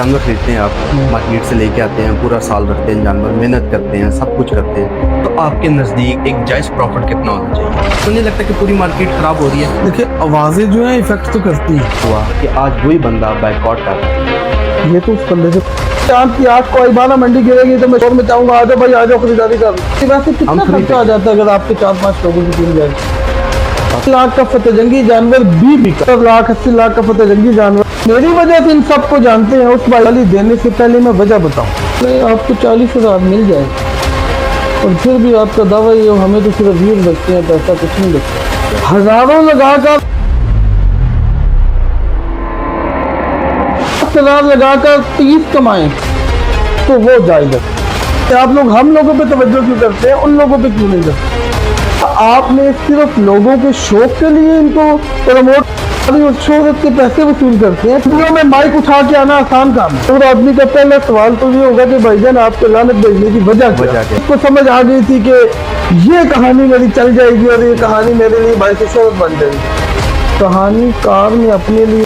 जानवर खरीदते हैं आप, मार्केट से लेके आते हैं, पूरा साल रखते हैं जानवर, मेहनत करते हैं, सब कुछ करते हैं, तो आपके नज़दीक एक जायज़ प्रॉफिट कितना होना चाहिए? तो नहीं लगता कि पूरी मार्केट ख़राब हो रही है? देखिए, आवाज़ें जो है इफेक्ट तो करती हैं। हुआ कि आज वही बंदा बाइकआउट कर रहा है। ये तो उस बंदे से चांद की आग को इबाना मंडी गिरेगी तो मैं शोर में चाहूंगा आ जाओ भाई, आ जाओ खरीदारी कर। वैसे कितना खर्चा आ जाता है अगर आपके 4-5 लोगों की टीम जाए? 80 लाख का फतेहजंगी जानवर भी बिका, 80 लाख का फतेहजंगी जानवर मेरी वजह से इन सबको जानते हैं। उस वाली देने से पहले मैं वजह बताऊं, नहीं आपको 40,000 मिल जाए और फिर भी आपका दावा ये हमें तो सिर्फ व्यूज बचते हैं, पैसा कुछ नहीं बचता। हजारों लगाकर 10,000 लगाकर 30 कमाएं तो वो जायज है। आप लोग हम लोगों पे तवज्जो क्यों करते हैं, उन लोगों पे क्यों नहीं करते? आपने सिर्फ लोगों के शौक के लिए इनको प्रमोट और शोहरत के पैसे वसूल करते हैं। दुनिया में माइक उठा के आना आसान काम है। और आदमी का पहला सवाल तो ये होगा कि भाईजान आपके लानत भेजने की वजह क्या है? उसको समझ आ गई थी कि ये कहानी मेरी चल जाएगी और ये कहानी मेरे लिए भाई से शोहरत बन जाएगी। कहानीकार ने अपने लिए